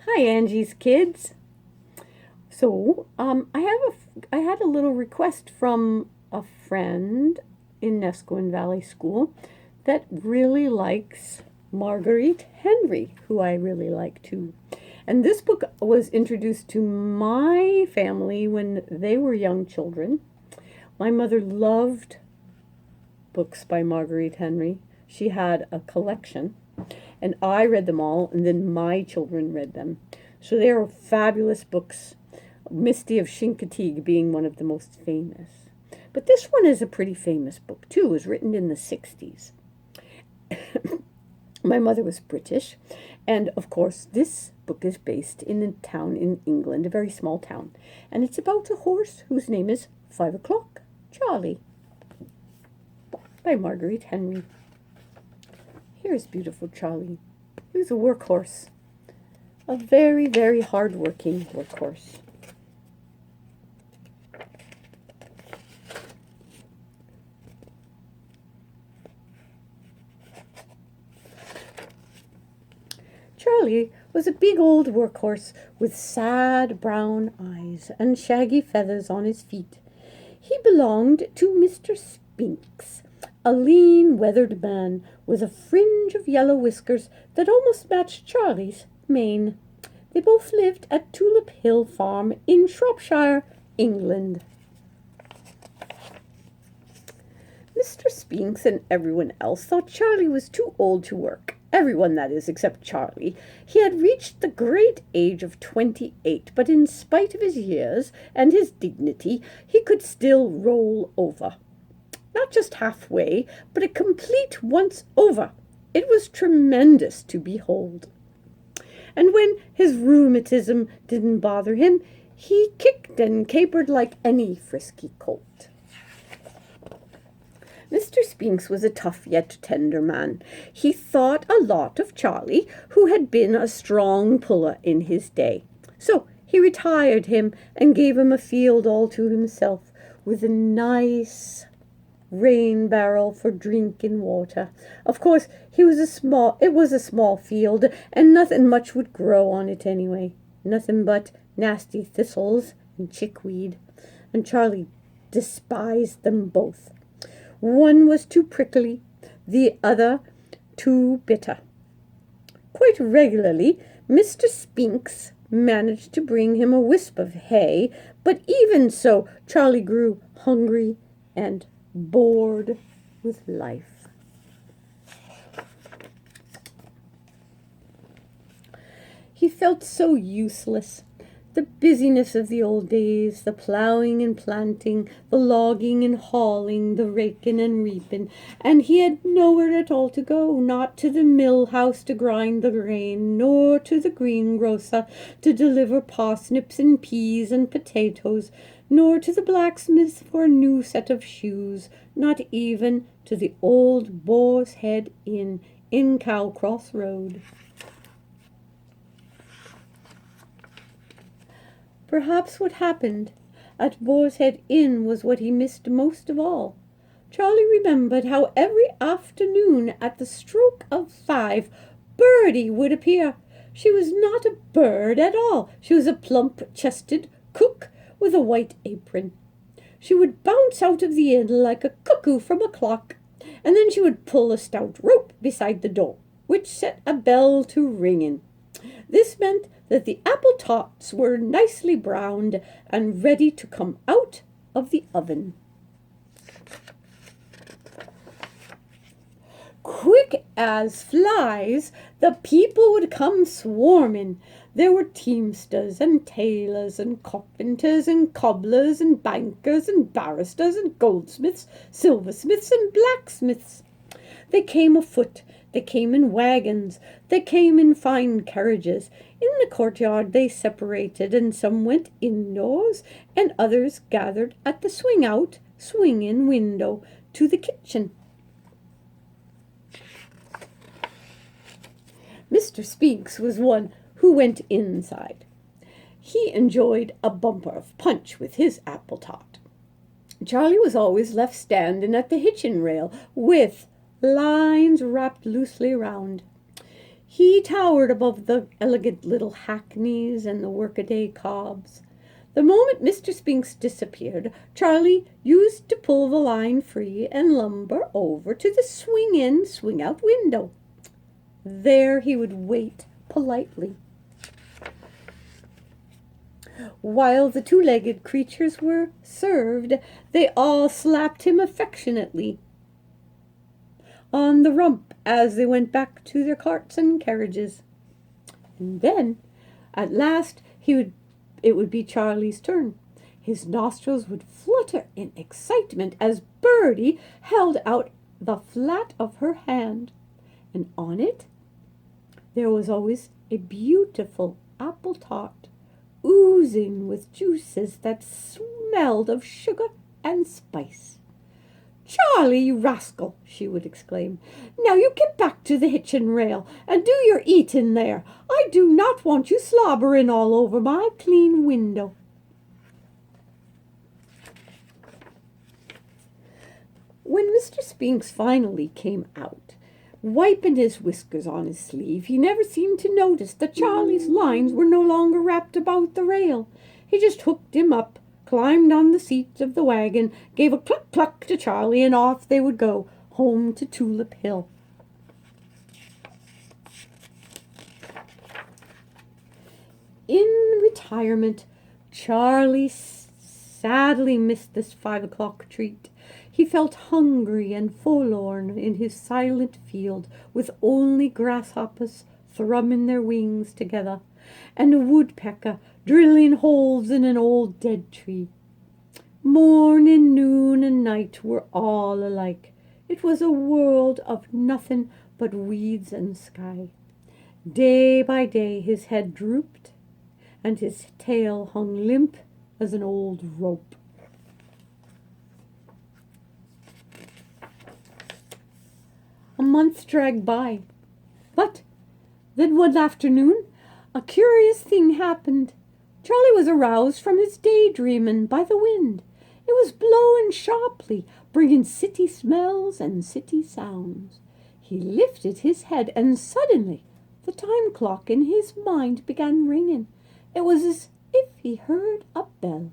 Hi, Angie's kids. I had a little request from a friend in Nesquin Valley School that really likes Marguerite Henry, who I really like too. And this book was introduced to my family when they were young children. My mother loved books by Marguerite Henry. She had a collection, and I read them all, and then my children read them. So they are fabulous books, Misty of Chincoteague being one of the most famous. But this one is a pretty famous book, too. It was written in the 60s. My mother was British, and of course, this book is based in a town in England, a very small town. And it's about a horse whose name is 5 o'clock, Charlie, by Marguerite Henry. Here's beautiful Charlie. He was a workhorse, a very, very hard-working workhorse. Charlie was a big old workhorse with sad brown eyes and shaggy feathers on his feet. He belonged to Mr. Spinks, a lean, weathered man with a fringe of yellow whiskers that almost matched Charlie's mane. They both lived at Tulip Hill Farm in Shropshire, England. Mr. Spinks and everyone else thought Charlie was too old to work. Everyone, that is, except Charlie. He had reached the great age of 28, but in spite of his years and his dignity, he could still roll over. Not just halfway, but a complete once over. It was tremendous to behold. And when his rheumatism didn't bother him, he kicked and capered like any frisky colt. Mr. Spinks was a tough yet tender man. He thought a lot of Charlie, who had been a strong puller in his day. So he retired him and gave him a field all to himself, with a nice rain barrel for drink and water. Of course, it was a small field, and nothing much would grow on it anyway. Nothing but nasty thistles and chickweed, and Charlie despised them both. One was too prickly, the other too bitter. Quite regularly, Mr. Spinks managed to bring him a wisp of hay, but even so, Charlie grew hungry and bored with life. He felt so useless. The busyness of the old days, the ploughing and planting, the logging and hauling, the raking and reaping, and he had nowhere at all to go, not to the mill house to grind the grain, nor to the greengrocer to deliver parsnips and peas and potatoes, nor to the blacksmith for a new set of shoes, not even to the old Boar's Head Inn in Cowcross Road. Perhaps what happened at Boar's Head Inn was what he missed most of all. Charlie remembered how every afternoon at the stroke of 5, Birdie would appear. She was not a bird at all. She was a plump-chested cook with a white apron. She would bounce out of the inn like a cuckoo from a clock, and then she would pull a stout rope beside the door, which set a bell to ringing. This meant that the apple tarts were nicely browned and ready to come out of the oven. Quick as flies, the people would come swarming. There were teamsters and tailors and carpenters and cobblers and bankers and barristers and goldsmiths, silversmiths and blacksmiths. They came afoot, they came in wagons, they came in fine carriages. In the courtyard they separated, and some went indoors, and others gathered at the swing-out, swing-in window to the kitchen. Mr. Spinks was one who went inside. He enjoyed a bumper of punch with his apple tart. Charlie was always left standing at the hitchin rail with lines wrapped loosely round. He towered above the elegant little hackneys and the workaday cobs. The moment Mr. Spinks disappeared, Charlie used to pull the line free and lumber over to the swing-in, swing-out window. There he would wait politely, while the two-legged creatures were served. They all slapped him affectionately on the rump as they went back to their carts and carriages. And then, at last, it would be Charlie's turn. His nostrils would flutter in excitement as Birdie held out the flat of her hand, and on it there was always a beautiful apple tart, oozing with juices that smelled of sugar and spice. "Charlie, you rascal," she would exclaim, "now you get back to the hitchin' rail and do your eatin' there. I do not want you slobbering all over my clean window." When Mr. Spinks finally came out, wiping his whiskers on his sleeve, he never seemed to notice that Charlie's lines were no longer wrapped about the rail. He just hooked him up, climbed on the seat of the wagon, gave a cluck-cluck to Charlie, and off they would go, home to Tulip Hill. In retirement, Charlie sadly missed this 5 o'clock treat. He felt hungry and forlorn in his silent field, with only grasshoppers thrumming their wings together, and a woodpecker drilling holes in an old dead tree. Morning, noon, and night were all alike. It was a world of nothing but weeds and sky. Day by day his head drooped, and his tail hung limp as an old rope. A month dragged by, but then one afternoon a curious thing happened. Charlie was aroused from his daydreaming by the wind. It was blowing sharply, bringing city smells and city sounds. He lifted his head, and suddenly the time clock in his mind began ringing. It was as if he heard a bell.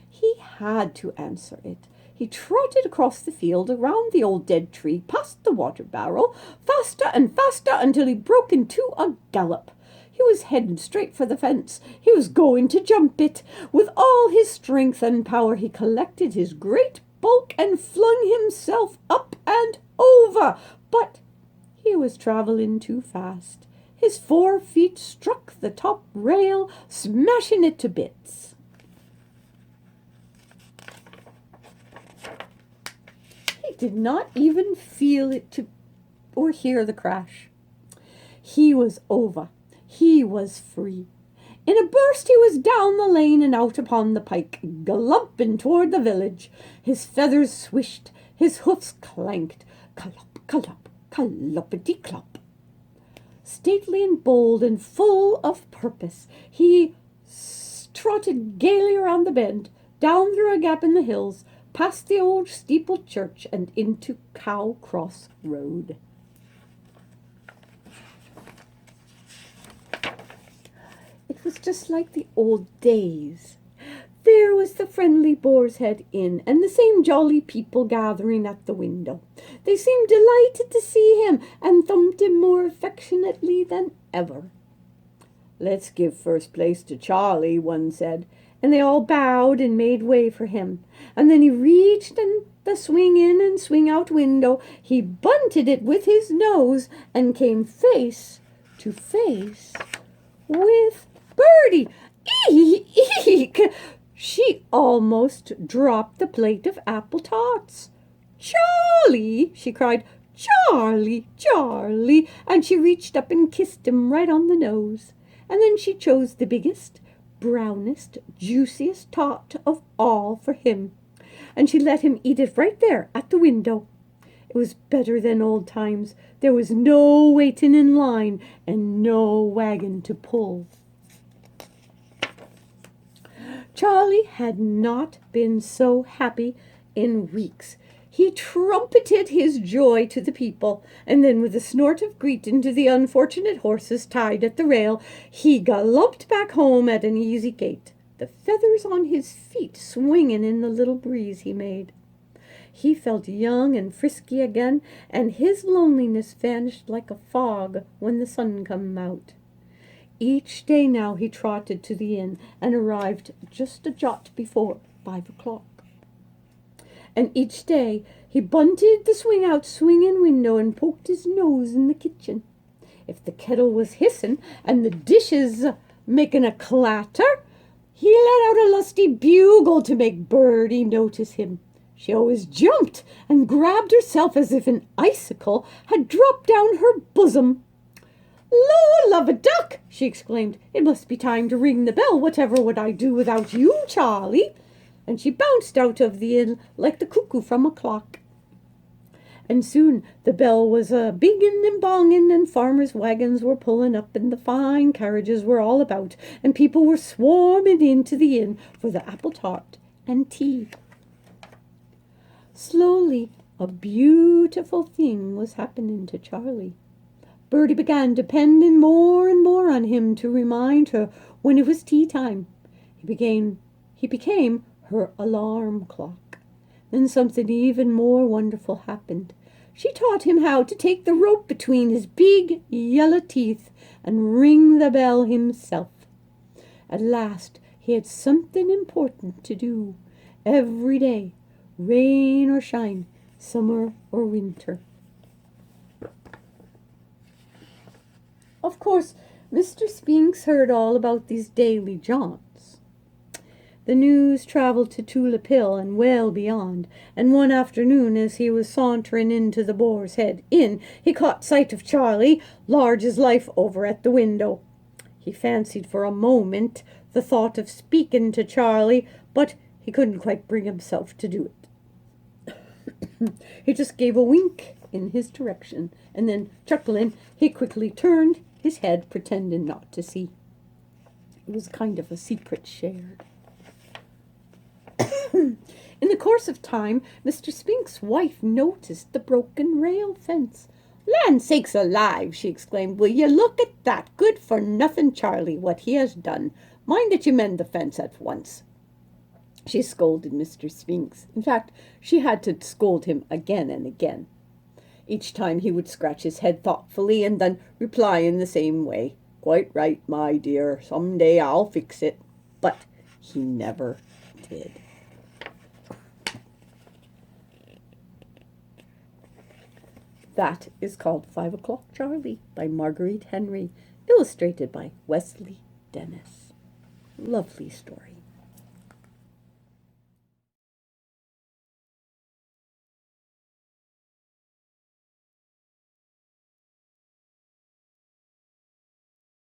He had to answer it. He trotted across the field, around the old dead tree, past the water barrel, faster and faster until he broke into a gallop. He was heading straight for the fence. He was going to jump it. With all his strength and power, he collected his great bulk and flung himself up and over. But he was traveling too fast. His 4 feet struck the top rail, smashing it to bits. He did not even feel it or hear the crash. He was over. He was free. In a burst he was down the lane and out upon the pike, galloping toward the village. His feathers swished, his hoofs clanked, callop, callop, callopity-clop. Stately and bold and full of purpose, he trotted gaily around the bend, down through a gap in the hills, past the old steepled church, and into Cow Cross Road. It was just like the old days. There was the friendly Boar's Head Inn, and the same jolly people gathering at the window. They seemed delighted to see him, and thumped him more affectionately than ever. "Let's give first place to Charlie," one said, and they all bowed and made way for him. And then he reached in the swing-in and swing-out window. He bunted it with his nose and came face to face with Birdie. Eek! She almost dropped the plate of apple tarts. "Charlie!" she cried. "Charlie! Charlie!" And she reached up and kissed him right on the nose. And then she chose the biggest, brownest, juiciest tart of all for him, and she let him eat it right there at the window. It was better than old times. There was no waiting in line and no wagon to pull. Charlie had not been so happy in weeks. He trumpeted his joy to the people, and then with a snort of greeting to the unfortunate horses tied at the rail, he galloped back home at an easy gait, the feathers on his feet swinging in the little breeze he made. He felt young and frisky again, and his loneliness vanished like a fog when the sun come out. Each day now he trotted to the inn and arrived just a jot before 5 o'clock. And each day he bunted the swing-out swinging window and poked his nose in the kitchen. If the kettle was hissing and the dishes making a clatter, he let out a lusty bugle to make Birdie notice him. She always jumped and grabbed herself as if an icicle had dropped down her bosom. "Lord love a duck!" she exclaimed. "It must be time to ring the bell. Whatever would I do without you, Charlie?" And she bounced out of the inn like the cuckoo from a clock. And soon the bell was a-binging and bonging, and farmers' wagons were pulling up, and the fine carriages were all about, and people were swarming into the inn for the apple tart and tea. Slowly, a beautiful thing was happening to Charlie. Birdie began depending more and more on him to remind her when it was tea time. He became her alarm clock. Then something even more wonderful happened. She taught him how to take the rope between his big yellow teeth and ring the bell himself. At last he had something important to do every day, rain or shine, summer or winter. Of course, Mr. Spinks heard all about these daily jaunts. The news travelled to Tulip Hill and well beyond, and one afternoon as he was sauntering into the Boar's Head Inn, he caught sight of Charlie, large as life, over at the window. He fancied for a moment the thought of speaking to Charlie, but he couldn't quite bring himself to do it. He just gave a wink in his direction, and then, chuckling, he quickly turned his head, pretending not to see. It was kind of a secret shared. In the course of time, Mr. Spinks' wife noticed the broken rail fence. "Land sakes alive!" she exclaimed. "Will you look at that good-for-nothing Charlie, what he has done? Mind that you mend the fence at once." She scolded Mr. Spinks. In fact, she had to scold him again and again. Each time he would scratch his head thoughtfully and then reply in the same way. "Quite right, my dear. Some day I'll fix it." But he never did. That is called 5 O'Clock Charlie by Marguerite Henry, illustrated by Wesley Dennis. Lovely story.